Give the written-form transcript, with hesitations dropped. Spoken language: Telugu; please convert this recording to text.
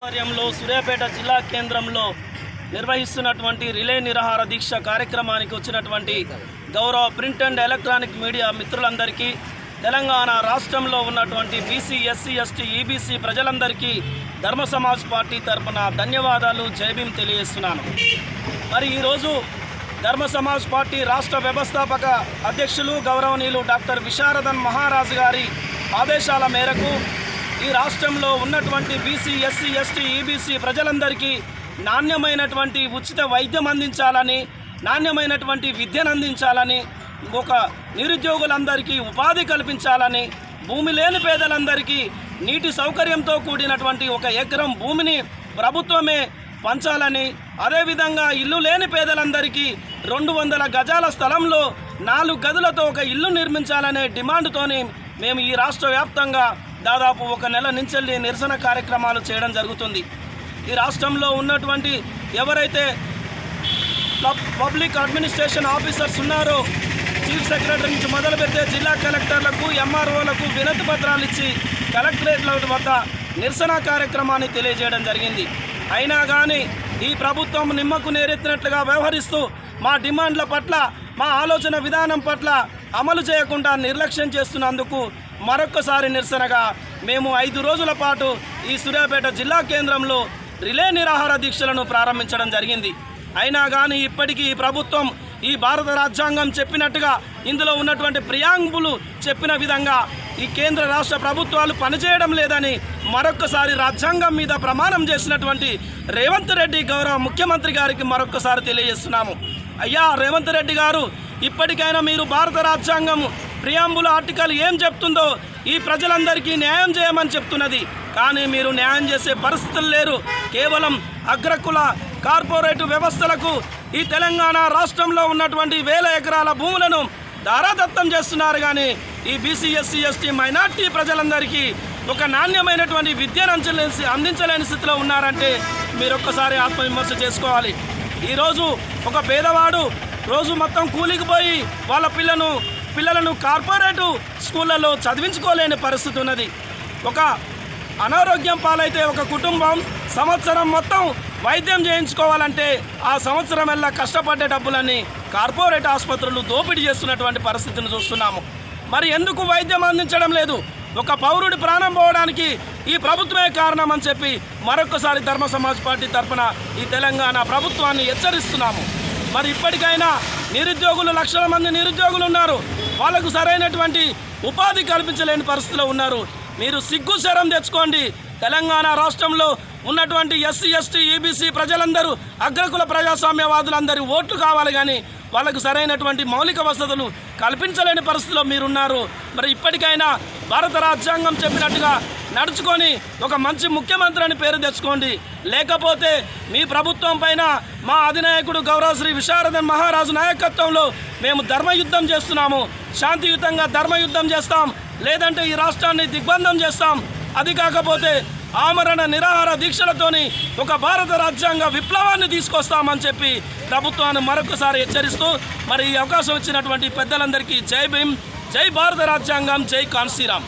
ఆధ్వర్యంలో సూర్యాపేట జిల్లా కేంద్రంలో నిర్వహిస్తున్నటువంటి రిలే నిరాహార దీక్ష కార్యక్రమానికి వచ్చినటువంటి గౌరవ ప్రింట్ అండ్ ఎలక్ట్రానిక్ మీడియా మిత్రులందరికీ, తెలంగాణ రాష్ట్రంలో ఉన్నటువంటి బీసీ, ఎస్సీ, ఎస్టీ, ఈబీసీ ప్రజలందరికీ ధర్మ సమాజ్ పార్టీ తరఫున ధన్యవాదాలు, జై భీమ్ తెలియజేస్తున్నాను. మరి ఈరోజు ధర్మ సమాజ్ పార్టీ రాష్ట్ర వ్యవస్థాపక అధ్యక్షులు గౌరవనీయులు డాక్టర్ విశారదన్ మహారాజు గారి ఆదేశాల మేరకు ఈ రాష్ట్రంలో ఉన్నటువంటి బీసీ, ఎస్సీ, ఎస్టీ, ఈబీసీ ప్రజలందరికీ నాణ్యమైనటువంటి ఉచిత వైద్యం అందించాలని, నాణ్యమైనటువంటి విద్యను అందించాలని, ఒక నిరుద్యోగులందరికీ ఉపాధి కల్పించాలని, భూమి లేని పేదలందరికీ నీటి సౌకర్యంతో కూడినటువంటి ఒక ఎకరం భూమిని ప్రభుత్వమే పంచాలని, అదేవిధంగా ఇల్లు లేని పేదలందరికీ 200 గజాల స్థలంలో 4 గదులతో ఒక ఇల్లు నిర్మించాలనే డిమాండ్తోని మేము ఈ రాష్ట్ర వ్యాప్తంగా దాదాపు 1 నెల నుంచి నిరసన కార్యక్రమాలు చేయడం జరుగుతుంది. ఈ రాష్ట్రంలో ఉన్నటువంటి ఎవరైతే పబ్లిక్ అడ్మినిస్ట్రేషన్ ఆఫీసర్స్ ఉన్నారో, చీఫ్ సెక్రటరీ నుంచి మొదలు పెడితే జిల్లా కలెక్టర్లకు, ఎంఆర్ఓలకు వినతి పత్రాలు ఇచ్చి కలెక్టరేట్ల వద్ద నిరసన కార్యక్రమాన్ని తెలియజేయడం జరిగింది. అయినా కానీ ఈ ప్రభుత్వం నిమ్మకు నేరెత్తినట్లుగా వ్యవహరిస్తూ మా డిమాండ్ల పట్ల, మా ఆలోచన విధానం పట్ల అమలు చేయకుండా నిర్లక్ష్యం చేస్తున్నందుకు మరొక్కసారి నిరసనగా మేము 5 రోజుల పాటు ఈ సూర్యాపేట జిల్లా కేంద్రంలో రిలే నిరాహార దీక్షలను ప్రారంభించడం జరిగింది. అయినా కానీ ఇప్పటికీ ఈ ప్రభుత్వం ఈ భారత రాజ్యాంగం చెప్పినట్టుగా, ఇందులో ఉన్నటువంటి ప్రియాంబులు చెప్పిన విధంగా ఈ కేంద్ర రాష్ట్ర ప్రభుత్వాలు పనిచేయడం లేదని మరొక్కసారి రాజ్యాంగం మీద ప్రమాణం చేసినటువంటి రేవంత్ రెడ్డి గౌరవ ముఖ్యమంత్రి గారికి మరొక్కసారి తెలియజేస్తున్నాము. అయ్యా రేవంత్ రెడ్డి గారు, ఇప్పటికైనా మీరు భారత రాజ్యాంగం ప్రియాంబుల్ ఆర్టికల్ ఏం చెప్తుందో ఈ ప్రజలందరికీ న్యాయం చేయమని చెప్తున్నది. కానీ మీరు న్యాయం చేసే పరిస్థితులు లేరు. కేవలం అగ్రకుల కార్పొరేట్ వ్యవస్థలకు ఈ తెలంగాణ రాష్ట్రంలో ఉన్నటువంటి 1000 ఎకరాల భూములను దారాదత్తం చేస్తున్నారు. కానీ ఈ బీసీ, ఎస్సీ, ఎస్టీ, మైనార్టీ ప్రజలందరికీ ఒక నాణ్యమైనటువంటి విద్యను అందించలేని స్థితిలో ఉన్నారంటే మీరు ఒక్కసారి ఆత్మవిమర్శ చేసుకోవాలి. ఈరోజు ఒక పేదవాడు రోజు మొత్తం కూలికి పోయి వాళ్ళ పిల్లలను కార్పొరేటు స్కూళ్ళలో చదివించుకోలేని పరిస్థితి ఉన్నది. ఒక అనారోగ్యం పాలైతే ఒక కుటుంబం సంవత్సరం మొత్తం వైద్యం చేయించుకోవాలంటే ఆ సంవత్సరం వల్ల కష్టపడ్డే డబ్బులన్నీ కార్పొరేట్ ఆసుపత్రులు దోపిడీ చేస్తున్నటువంటి పరిస్థితిని చూస్తున్నాము. మరి ఎందుకు వైద్యం అందించడం లేదు? ఒక పౌరుడి ప్రాణం పోవడానికి ఈ ప్రభుత్వమే కారణం అని చెప్పి మరొకసారి ధర్మ సమాజ్ పార్టీ తరఫున ఈ తెలంగాణ ప్రభుత్వాన్ని హెచ్చరిస్తున్నాము. మరి ఇప్పటికైనా నిరుద్యోగులు, లక్షల మంది నిరుద్యోగులు ఉన్నారు. వాళ్ళకు సరైనటువంటి ఉపాధి కల్పించలేని పరిస్థితిలో ఉన్నారు. మీరు సిగ్గు శరం తెచ్చుకోండి. తెలంగాణ రాష్ట్రంలో ఉన్నటువంటి ఎస్సీ, ఎస్టీ, ఈబీసీ ప్రజలందరూ అగ్రకుల ప్రజాస్వామ్యవాదులందరూ ఓట్లు కావాలి, కానీ వాళ్ళకు సరైనటువంటి మౌలిక వసతులు కల్పించలేని పరిస్థితిలో మీరున్నారు. మరి ఇప్పటికైనా భారత రాజ్యాంగం చెప్పినట్టుగా నడుచుకొని ఒక మంచి ముఖ్యమంత్రి అని పేరు తెచ్చుకోండి. లేకపోతే మీ ప్రభుత్వం పైన మా అధినాయకుడు గౌరవ శ్రీ విశారదన్ మహారాజు నాయకత్వంలో మేము ధర్మయుద్ధం చేస్తున్నాము. శాంతియుతంగా ధర్మయుద్ధం చేస్తాం, లేదంటే ఈ రాష్ట్రాన్ని దిగ్బంధం చేస్తాం. అది కాకపోతే ఆమరణ నిరాహార దీక్షలతోని ఒక భారత రాజ్యాంగ విప్లవాన్ని తీసుకొస్తామని చెప్పి ప్రభుత్వాన్ని మరొకసారి హెచ్చరిస్తూ, మరి ఈ అవకాశం ఇచ్చినటువంటి పెద్దలందరికీ జై భీమ్, జై భారత రాజ్యాంగం, జై కాన్సీరామ్.